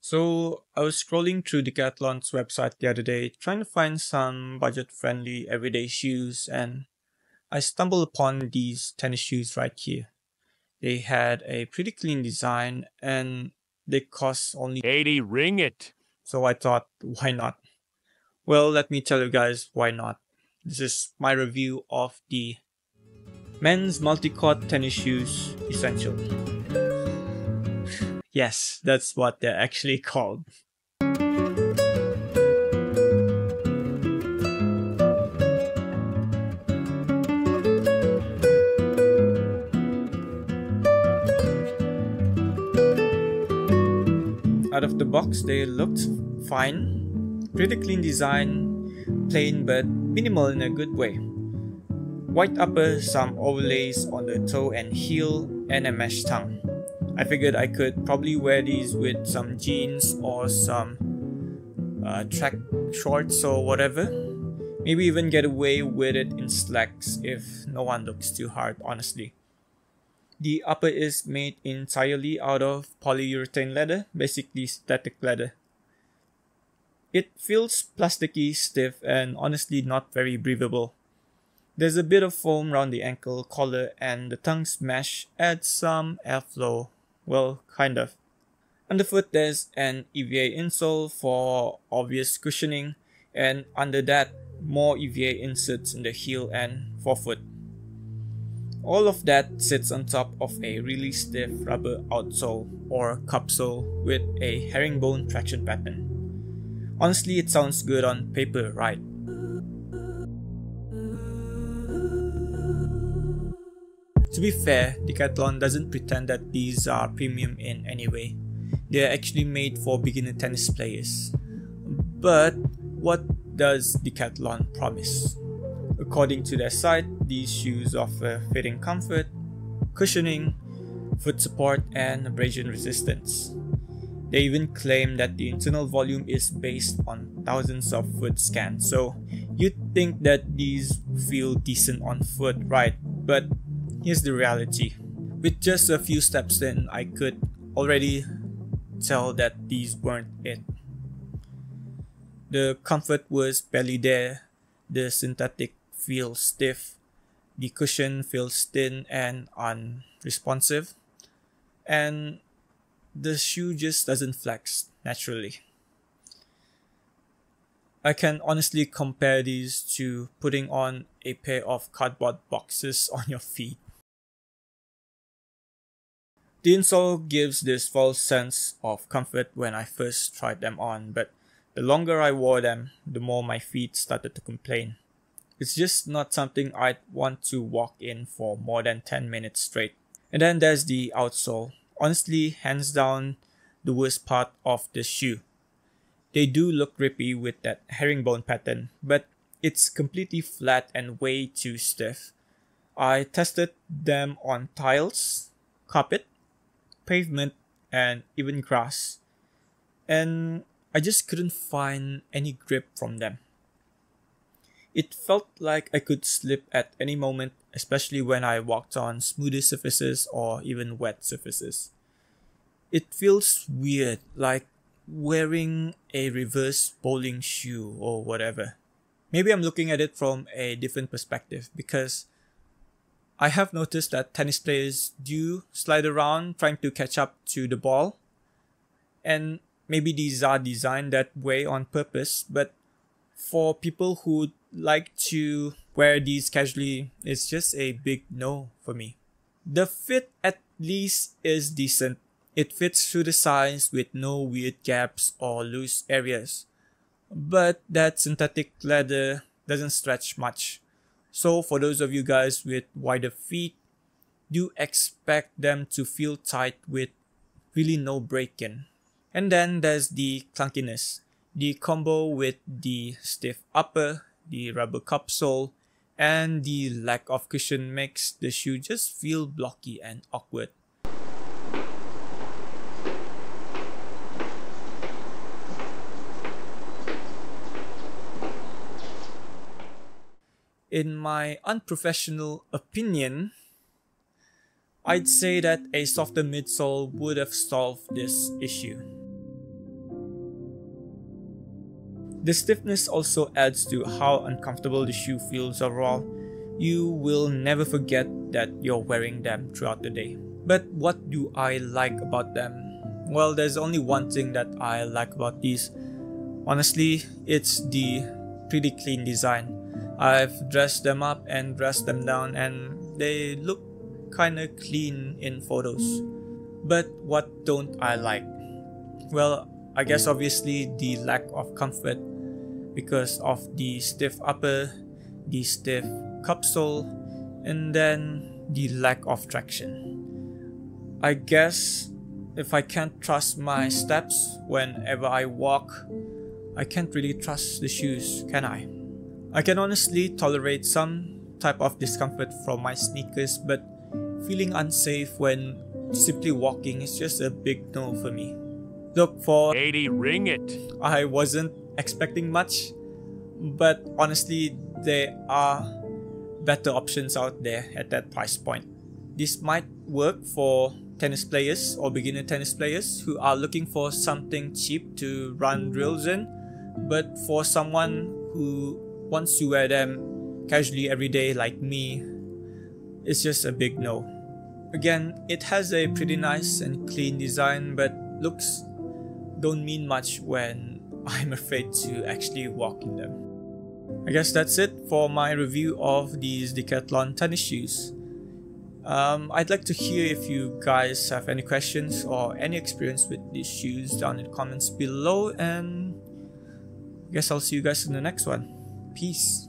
So I was scrolling through Decathlon's website the other day trying to find some budget-friendly everyday shoes, and I stumbled upon these tennis shoes right here. They had a pretty clean design and they cost only 80, ring it. so I thought why not? Well, let me tell you guys why not. This is my review of the men's multi-court tennis shoes essential. Yes, that's what they're actually called. Out of the box, they looked fine. Pretty clean design, plain but minimal in a good way. White upper, some overlays on the toe and heel, and a mesh tongue. I figured I could probably wear these with some jeans or some track shorts or whatever. Maybe even get away with it in slacks if no one looks too hard, honestly. The upper is made entirely out of polyurethane leather, basically static leather. It feels plasticky, stiff, and honestly not very breathable. There's a bit of foam around the ankle collar, and the tongue's mesh adds some airflow. Well, kind of. Underfoot there's an EVA insole for obvious cushioning, and under that, more EVA inserts in the heel and forefoot. All of that sits on top of a really stiff rubber outsole or cupsole with a herringbone traction pattern. Honestly, it sounds good on paper, right? To be fair, Decathlon doesn't pretend that these are premium in any way. They are actually made for beginner tennis players. But what does Decathlon promise? According to their site, these shoes offer fitting comfort, cushioning, foot support, and abrasion resistance. They even claim that the internal volume is based on thousands of foot scans, so you'd think that these feel decent on foot, right? But here's the reality. With just a few steps in, I could already tell that these weren't it. The comfort was barely there, the synthetic feels stiff, the cushion feels thin and unresponsive, and the shoe just doesn't flex naturally. I can honestly compare these to putting on a pair of cardboard boxes on your feet. The insole gives this false sense of comfort when I first tried them on, but the longer I wore them, the more my feet started to complain. It's just not something I'd want to walk in for more than 10 minutes straight. And then there's the outsole. Honestly, hands down, the worst part of the shoe. They do look grippy with that herringbone pattern, but it's completely flat and way too stiff. I tested them on tiles, carpet, pavement, and even grass, and I just couldn't find any grip from them. It felt like I could slip at any moment, especially when I walked on smoother surfaces or even wet surfaces. It feels weird, like wearing a reverse bowling shoe or whatever. Maybe I'm looking at it from a different perspective because I have noticed that tennis players do slide around trying to catch up to the ball, and maybe these are designed that way on purpose, but for people who like to wear these casually, it's just a big no for me. The fit at least is decent. It fits through the size with no weird gaps or loose areas. But that synthetic leather doesn't stretch much. So for those of you guys with wider feet, do expect them to feel tight with really no break-in. And then there's the clunkiness. The combo with the stiff upper, the rubber cupsole, and the lack of cushion makes the shoe just feel blocky and awkward. In my unprofessional opinion, I'd say that a softer midsole would have solved this issue. The stiffness also adds to how uncomfortable the shoe feels overall. You will never forget that you're wearing them throughout the day. But what do I like about them? Well, there's only one thing that I like about these. Honestly, it's the pretty clean design. I've dressed them up and dressed them down and they look kinda clean in photos. But what don't I like? Well, I guess obviously the lack of comfort because of the stiff upper, the stiff cup sole, and then the lack of traction. I guess if I can't trust my steps whenever I walk, I can't really trust the shoes, can I? I can honestly tolerate some type of discomfort from my sneakers, but feeling unsafe when simply walking is just a big no for me. Look, for 80, ring it. I wasn't expecting much, but honestly, there are better options out there at that price point. This might work for tennis players or beginner tennis players who are looking for something cheap to run drills in, but for someone who wants to wear them casually every day like me, it's just a big no. Again, it has a pretty nice and clean design, but looks don't mean much when I'm afraid to actually walk in them. I guess that's it for my review of these Decathlon tennis shoes. I'd like to hear if you guys have any questions or any experience with these shoes down in the comments below, and I guess I'll see you guys in the next one. Peace.